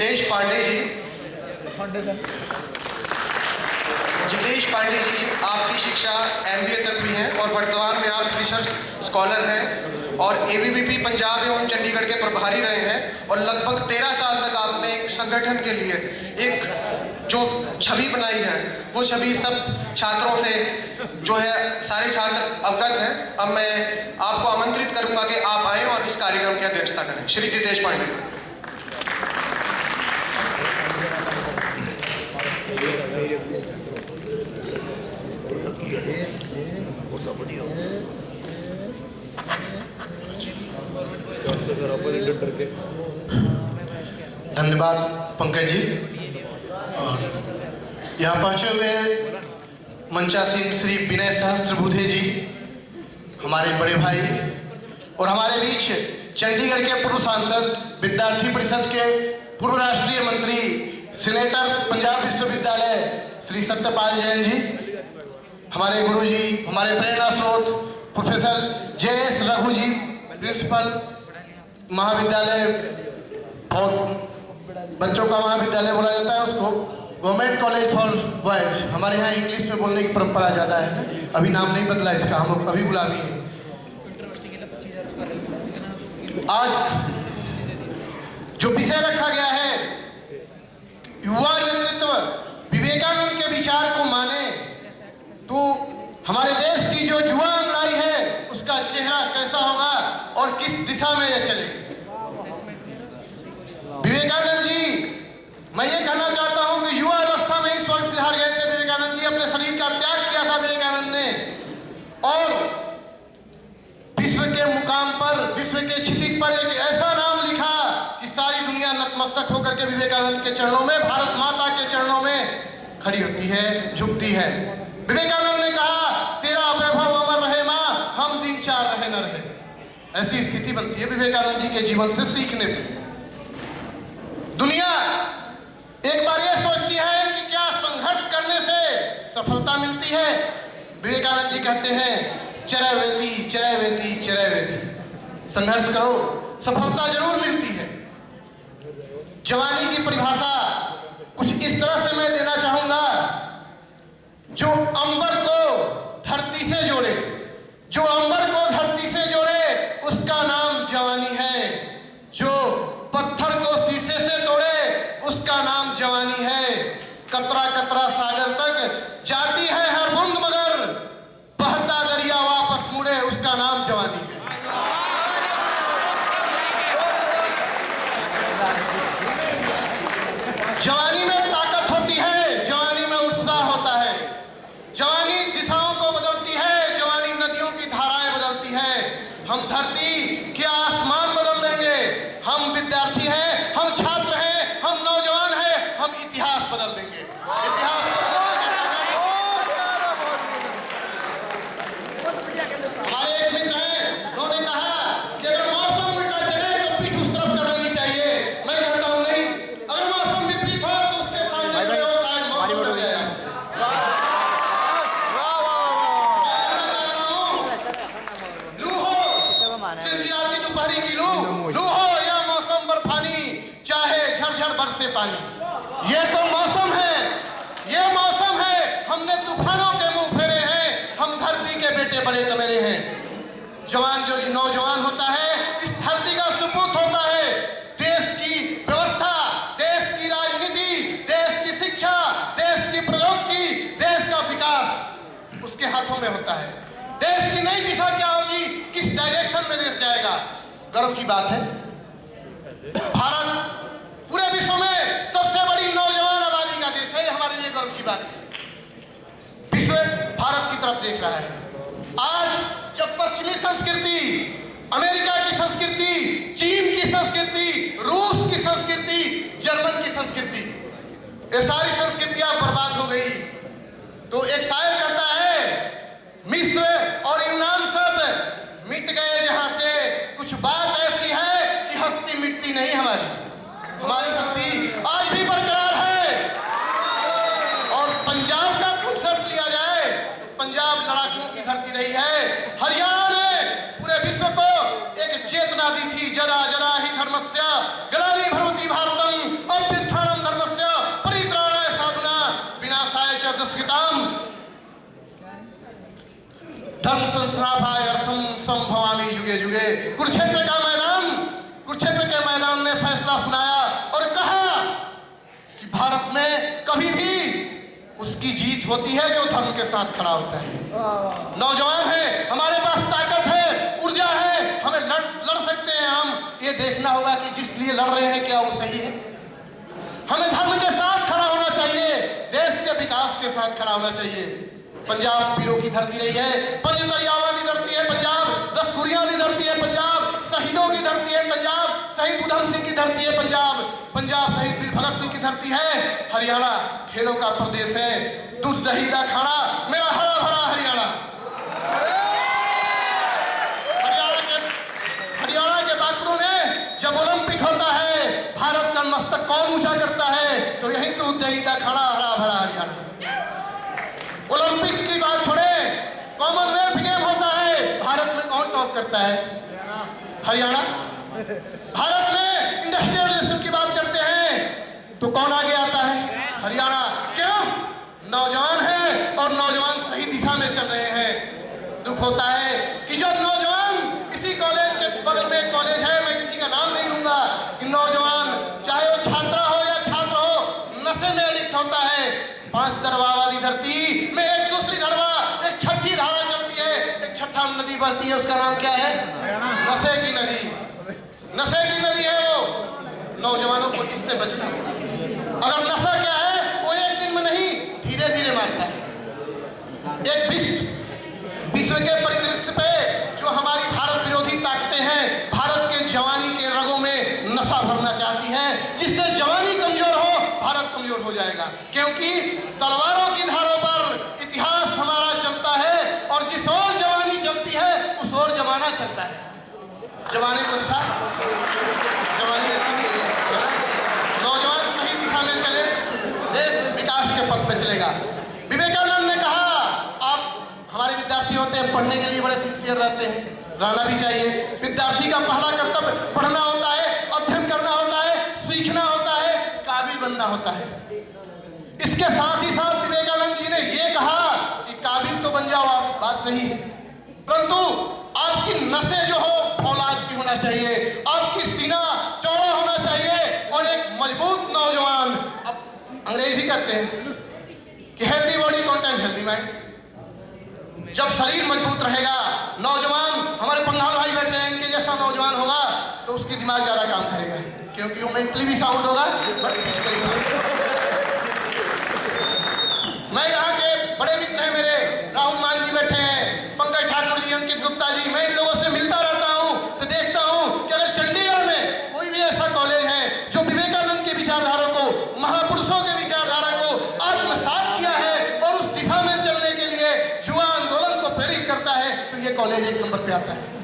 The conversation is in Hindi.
जितेश पांडे जी, आपकी शिक्षा MBA तक हुई है और वर्तमान में आप रिसर्च स्कॉलर हैं और ABVP पंजाब एवं चंडीगढ़ के प्रभारी रहे हैं और लगभग 13 साल तक आपने एक संगठन के लिए एक जो छवि बनाई है वो छवि सब छात्रों से जो है सारे छात्र अवगत हैं। अब मैं आपको आमंत्रित करूंगा कि आप आएं और इस कार्यक्रम की अध्यक्षता करें। श्री जितेश पांडे। धन्यवाद पंकज जी। यहाँ पहुंचे हुए मंचासीन श्री विनय सहस्त्रबुद्धे जी, हमारे बड़े भाई, और हमारे बीच चंडीगढ़ के पूर्व सांसद, विद्यार्थी परिषद के पूर्व राष्ट्रीय मंत्री, सीनेटर पंजाब विश्वविद्यालय श्री सत्यपाल जैन जी, हमारे गुरु जी, हमारे प्रेरणा स्रोत प्रोफेसर JS रघु जी, प्रिंसिपल महाविद्यालय, और बच्चों का महाविद्यालय बोला जाता है उसको, गवर्नमेंट कॉलेज फॉर बॉयज, हमारे यहाँ इंग्लिश में बोलने की परंपरा ज़्यादा है, अभी नाम नहीं बदला इसका, हम अभी गुलामी है। आज जो विषय रखा गया है, युवा नेतृत्व विवेकानंद के विचार को माने तो हमारे देश की जो युवा अंगड़ाई है उसका चेहरा कैसा होगा और किस दिशा में यह चलेगी। विवेकानंद जी, मैं ये कहना चाहता हूं कि युवा अवस्था में ही स्वर्ग से हार गए थे विवेकानंद जी, अपने शरीर का त्याग किया था विवेकानंद ने, और विश्व के मुकाम पर, विश्व के क्षितिज पर एक ऐसा नाम लिखा कि सारी दुनिया नतमस्तक होकर के विवेकानंद के चरणों में, भारत माता के चरणों में खड़ी होती है, झुकती है। विवेकानंद ने कहा, तेरा वैभव अमर रहे मां, हम दिन चार रहे न रहे। ऐसी स्थिति बनती है विवेकानंद जी के जीवन से सीखने पर। दुनिया एक बार यह सोचती है कि क्या संघर्ष करने से सफलता मिलती है। विवेकानंद जी कहते हैं, चरैवेति चरैवेति चरैवेति, संघर्ष करो, सफलता जरूर मिलती है। जवानी की परिभाषा कुछ इस तरह से मैं देना चाहूंगा, जो अंबर को धरती से जोड़े, जो अंबर को धरती से जोड़े उसका नाम जवानी है, जो पत्थर को शीशे से तोड़े उसका नाम जवानी है। कतरा कतरा सागर तक जाती है हर बूंद मगर बहता दरिया वापस मुड़े उसका नाम जवानी है। जवानी में ताकत होती है, जवानी में उत्साह होता है, जवानी दिशाओं को बदलती है, जवानी नदियों की धाराएं बदलती है। हम धरती के आसमान बदल देंगे, हम विद्यार्थी हैं, हम छात्र हैं, हम नौजवान हैं, हम इतिहास बदल देंगे। इतिहास हमारे एक मित्र हैं, उन्होंने कहा कि अगर मौसम उल्टा चले तो पीठ उस तरफ कर लेनी चाहिए। मैं कहता हूं नहीं, अगर मौसम विपरीत हो तो उसके सामने खड़े हो, शायद मौसम उल्ट जाएगा। लू हो, चिलचिलाती दोपहरी की लू हो या मौसम बर्फानी, चाहे झरझर बरसे पानी, ये तो मौसम है, ये मौसम है। हमने तूफानों के मुंह फेरे हैं, हम धरती के बेटे बड़े कमेरे हैं। जवान जो नौजवान होता है इस धरती का सुपूत होता है। देश की व्यवस्था, देश की राजनीति, देश की शिक्षा, देश की प्रौद्योगिकी, देश का विकास उसके हाथों में होता है। देश की नई दिशा क्या होगी, किस डायरेक्शन में देश जाएगा, गर्व की बात है। भारत पूरे विश्व में सबसे बड़ी नौजवान आबादी का देश है, हमारे लिए गर्व की बात है। विश्व भारत की तरफ देख रहा है। आज जब पश्चिमी संस्कृति, अमेरिका की संस्कृति, चीन की संस्कृति, रूस की संस्कृति, जर्मन की संस्कृति, ये सारी संस्कृतियां बर्बाद हो गई, तो एक शायर कहता है, मिस्र और यूनान सब मिट गए जहां से, कुछ बात ऐसी है कि हस्ती मिटती नहीं हमारी हस्ती आज भी बरकरार है। और पंजाब का कंसेप्ट लिया जाए, पंजाब लड़ाकों की धरती रही है। हरियाणा ने पूरे विश्व को एक चेतना दी थी, जरा जरा ही धर्मस्य ग्लानि भवति भारतम, और दुष्कृताम धर्म संस्थापनाय अर्थम संभवामि युगे युगे। कुरुक्षेत्र के मैदान ने फैसला सुनाया और कहा कि भारत में कभी भी उसकी जीत होती है जो धर्म के साथ खड़ा होता है। नौजवान है, हमारे पास ताकत है, ऊर्जा है, हमें लड़ सकते हैं। हम ये देखना होगा कि जिस लिए लड़ रहे हैं क्या वो सही है। हमें धर्म के साथ खड़ा होना चाहिए, देश के विकास के साथ खड़ा होना चाहिए। पंजाब पीरों की धरती रही है, पंज दरियावां की धरती है पंजाब, 10 गुरियां की धरती है पंजाब, शहीदों की धरती है पंजाब, शहीद उधम सिंह की धरती है पंजाब, पंजाब शहीद वीर भगत सिंह की धरती है। हरियाणा खेलों का प्रदेश है, दूध दही का खाना, मेरा हरा भरा हरियाणा। हरियाणा के बाकरों ने जब ओलंपिक होता है, भारत का मस्तक कौन ऊंचा करता है, तो यही दूध दही का खाना, हरा भरा हरियाणा। ओलंपिक की बात छोड़े, कॉमनवेल्थ गेम होता है, भारत में कौन टॉप करता है? हरियाणा। भारत में इंडस्ट्रियलाइजेशन की बात करते हैं तो कौन आगे आता है? हरियाणा। क्यों? नौजवान है और नौजवान सही दिशा में चल रहे हैं। दुख होता है कि जब नौजवान, इसी कॉलेज के बगल में एक कॉलेज है, मैं किसी का नाम नहीं लूंगा, कि नौजवान चाहे वो छात्रा हो या छात्र हो, नशे में एडिक्ट होता है। 5 दरवा वाली धरती में एक दूसरी दरवा, एक छठी धारा चलती है, एक छठा नदी बहती है, उसका नाम क्या है? नशे की नदी। नशे की नदी है वो। नौजवानों को इससे बचना होगा। अगर नशा क्या है, वो एक दिन में नहीं, धीरे धीरे मारता है। एक विश्व के परिदृश्य पे जो हमारी भारत विरोधी ताकतें हैं, भारत के जवानी के रगों में नशा भरना चाहती हैं, जिससे जवानी कमजोर हो, भारत कमजोर हो जाएगा। क्योंकि तलवारों की धारों पर इतिहास हमारा चलता है और जिस ओर जवानी चलती है उस ओर जमाना चलता है। जवानी को दिशा, जवानी नौजवान सही दिशा में चले, देश विकास के पथ पे चलेगा। विवेकानंद ने कहा, आप हमारे विद्यार्थी होते हैं, पढ़ने के लिए बड़े सिंसियर रहते हैं, रहना भी चाहिए। विद्यार्थी का पहला कर्तव्य पढ़ना होता है, अध्ययन करना होता है, सीखना होता है, काबिल बनना होता है। इसके साथ ही साथ विवेकानंद जी ने यह कहा कि काबिल तो बन जाओ आप, बात सही है, परंतु आपकी नसें जो हो फौलाद की होना चाहिए, आपकी सीना चौड़ा होना चाहिए और एक मजबूत नौजवान। अब अंग्रेज भी कहते हैं कि healthy body content healthy mind. जब शरीर मजबूत रहेगा, नौजवान, हमारे पंगाल भाई बैठे हैं, इनके जैसा नौजवान होगा तो उसकी दिमाग ज्यादा काम करेगा, क्योंकि वो मेंटली भी साउंड होगा, फिजिकली साउंड। मैं यहाँ के बड़े मित्र हैं मेरे, राहुल मान जी बैठे हैं, पंकज ठाकुर जी, अंकित गुप्ता जी, मैं इन लोगों से मिलता रहता हूँ तो देखता हूँ कि अगर चंडीगढ़ में कोई भी ऐसा कॉलेज है जो विवेकानंद के विचारधारा को, महापुरुषों के विचारधारा को आत्मसात किया है और उस दिशा में चलने के लिए युवा आंदोलन को प्रेरित करता है, तो ये कॉलेज 1 नंबर पे आता है।